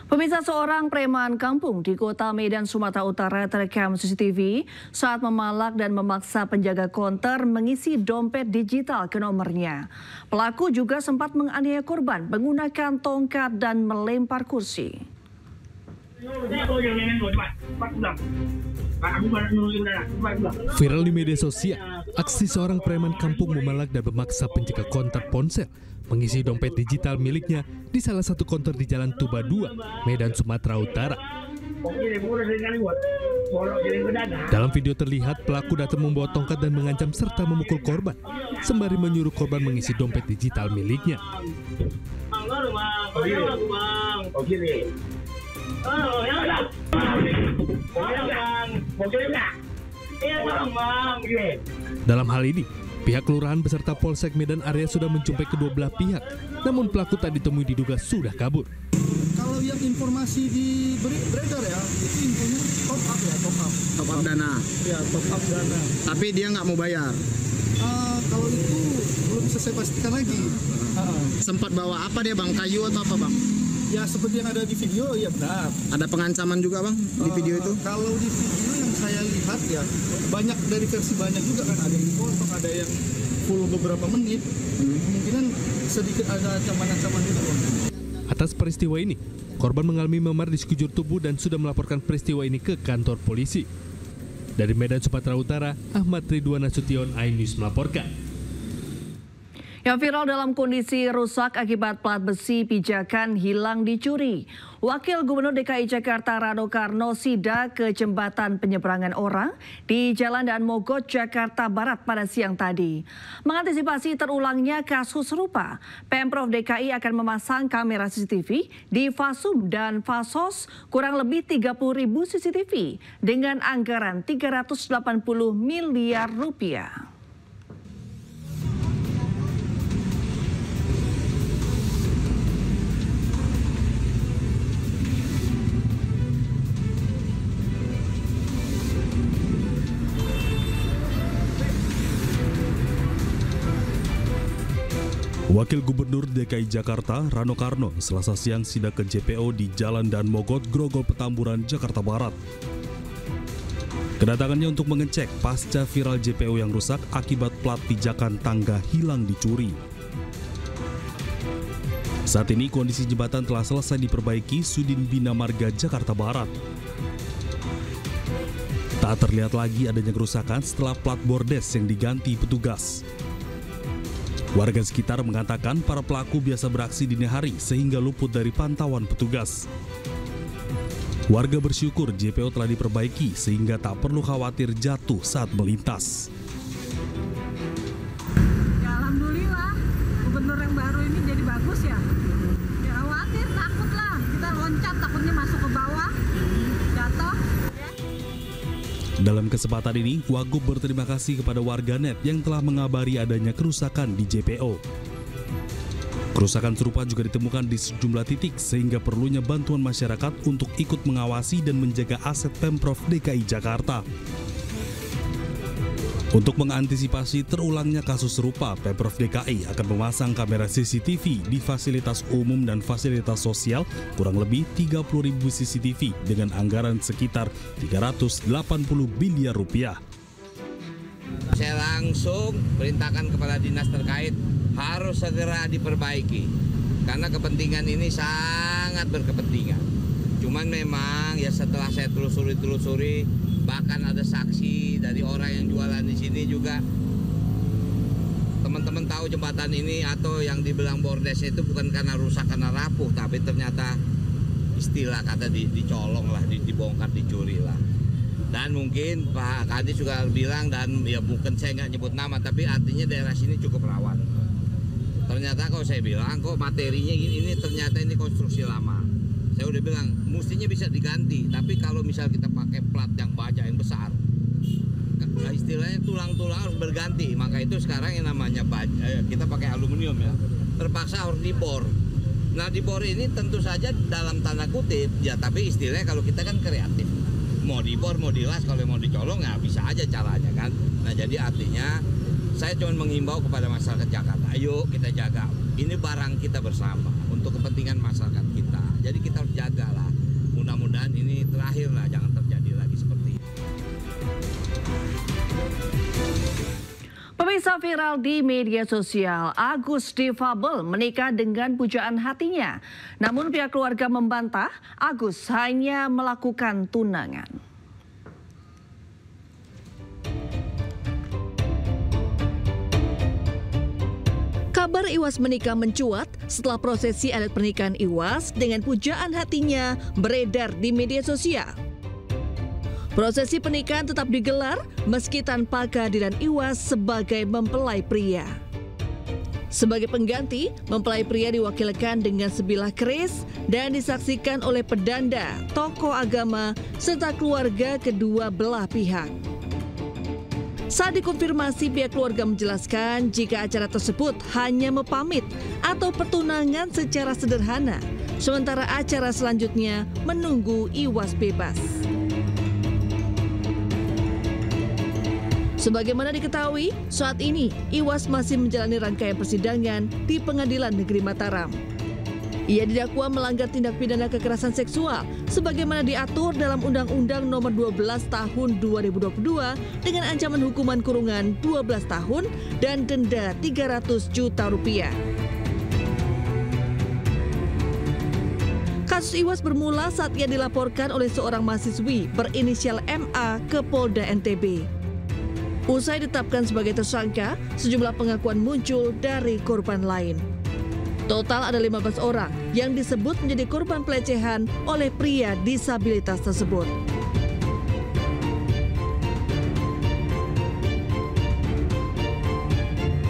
Pemirsa, seorang preman kampung di kota Medan, Sumatera Utara terekam CCTV saat memalak dan memaksa penjaga konter mengisi dompet digital ke nomornya. Pelaku juga sempat menganiaya korban menggunakan tongkat dan melempar kursi. Viral di media sosial, aksi seorang preman kampung memalak dan memaksa penjaga konter ponsel mengisi dompet digital miliknya di salah satu konter di Jalan Tuba 2, Medan, Sumatera Utara. Dalam video terlihat pelaku datang membawa tongkat dan mengancam serta memukul korban, sembari menyuruh korban mengisi dompet digital miliknya. Dalam hal ini, pihak kelurahan beserta Polsek Medan Area sudah menjumpai kedua belah pihak, namun pelaku tak ditemui diduga sudah kabur. Kalau yang informasi beredar ya, itu infonya top up ya, top up dana. Ya, top up dana. Tapi dia nggak mau bayar. Kalau itu belum bisa saya pastikan lagi. Sempat bawa apa dia bang? Kayu atau apa bang? Ya seperti yang ada di video, ya benar. Ada pengancaman juga bang di video itu? Kalau di video yang saya lihat ya, banyak dari versi banyak juga kan. Ada yang potong, ada yang full beberapa menit. Kemungkinan sedikit ada ancaman-ancaman juga bang. Atas peristiwa ini, korban mengalami memar di sekujur tubuh dan sudah melaporkan peristiwa ini ke kantor polisi. Dari Medan, Sumatera Utara, Ahmad Ridwan Nasution, iNews melaporkan. Yang viral dalam kondisi rusak akibat plat besi pijakan hilang dicuri. Wakil Gubernur DKI Jakarta Rano Karno sidak ke jembatan penyeberangan orang di Jalan Daan Mogot, Jakarta Barat pada siang tadi. Mengantisipasi terulangnya kasus serupa, Pemprov DKI akan memasang kamera CCTV di Fasum dan Fasos kurang lebih 30.000 CCTV dengan anggaran 380 miliar rupiah. Wakil Gubernur DKI Jakarta Rano Karno Selasa siang sidak ke JPO di Jalan Daan Mogot, Grogol, Petamburan, Jakarta Barat. Kedatangannya untuk mengecek pasca viral JPO yang rusak akibat plat pijakan tangga hilang dicuri. Saat ini kondisi jembatan telah selesai diperbaiki Sudin Bina Marga, Jakarta Barat. Tak terlihat lagi adanya kerusakan setelah plat bordes yang diganti petugas. Warga sekitar mengatakan para pelaku biasa beraksi dini hari sehingga luput dari pantauan petugas. Warga bersyukur JPO telah diperbaiki sehingga tak perlu khawatir jatuh saat melintas. Ya alhamdulillah, gubernur yang baru ini jadi bagus ya. Ya khawatir, takut lah. Kita loncat takutnya masuk ke bawah, jatuh. Dalam kesempatan ini, Wagub berterima kasih kepada warganet yang telah mengabari adanya kerusakan di JPO. Kerusakan serupa juga ditemukan di sejumlah titik sehingga perlunya bantuan masyarakat untuk ikut mengawasi dan menjaga aset Pemprov DKI Jakarta. Untuk mengantisipasi terulangnya kasus serupa, Pemprov DKI akan memasang kamera CCTV di fasilitas umum dan fasilitas sosial kurang lebih 30.000 CCTV dengan anggaran sekitar 380 miliar rupiah. Saya langsung perintahkan kepada dinas terkait harus segera diperbaiki karena kepentingan ini sangat berkepentingan. Cuman memang ya setelah saya telusuri bahkan ada saksi dari orang yang jualan di sini juga. Teman-teman tahu jembatan ini atau yang dibilang bordes itu bukan karena rusak, karena rapuh, tapi ternyata istilah kata dicolong lah, dibongkar, dicuri lah. Dan mungkin Pak Kadis juga bilang, dan ya mungkin saya nggak nyebut nama, tapi artinya daerah sini cukup rawan. Ternyata kalau saya bilang kok materinya ini ternyata ini konstruksi lama. Saya udah bilang mestinya bisa diganti, tapi kalau misal kita pakai plat yang baja yang besar, istilahnya tulang-tulang harus berganti. Maka itu sekarang yang namanya baja, kita pakai aluminium ya, terpaksa harus dibor. Nah dibor ini tentu saja dalam tanda kutip ya, tapi istilahnya kalau kita kan kreatif, mau dibor mau dilas, kalau mau dicolong ya bisa aja caranya kan. Nah jadi artinya saya cuma menghimbau kepada masyarakat Jakarta, ayo kita jaga. Ini barang kita bersama untuk kepentingan masyarakat kita. Jadi kita harus jagalah. terakhir lah, jangan terjadi lagi seperti ini. Pemirsa, viral di media sosial, Agus difabel menikah dengan pujaan hatinya. Namun pihak keluarga membantah Agus hanya melakukan tunangan. Kabar Iwas menikah mencuat setelah prosesi adat pernikahan Iwas dengan pujaan hatinya beredar di media sosial. Prosesi pernikahan tetap digelar meski tanpa kehadiran Iwas sebagai mempelai pria. Sebagai pengganti, mempelai pria diwakilkan dengan sebilah keris dan disaksikan oleh pedanda, tokoh agama, serta keluarga kedua belah pihak. Saat dikonfirmasi, pihak keluarga menjelaskan jika acara tersebut hanya mepamit atau pertunangan secara sederhana, sementara acara selanjutnya menunggu Iwas bebas. Sebagaimana diketahui, saat ini Iwas masih menjalani rangkaian persidangan di Pengadilan Negeri Mataram. Ia didakwa melanggar tindak pidana kekerasan seksual sebagaimana diatur dalam Undang-Undang Nomor 12 Tahun 2022 dengan ancaman hukuman kurungan 12 tahun dan denda 300 juta rupiah. Kasus Iwas bermula saat ia dilaporkan oleh seorang mahasiswi berinisial MA ke Polda NTB. Usai ditetapkan sebagai tersangka, sejumlah pengakuan muncul dari korban lain. Total ada 15 orang yang disebut menjadi korban pelecehan oleh pria disabilitas tersebut.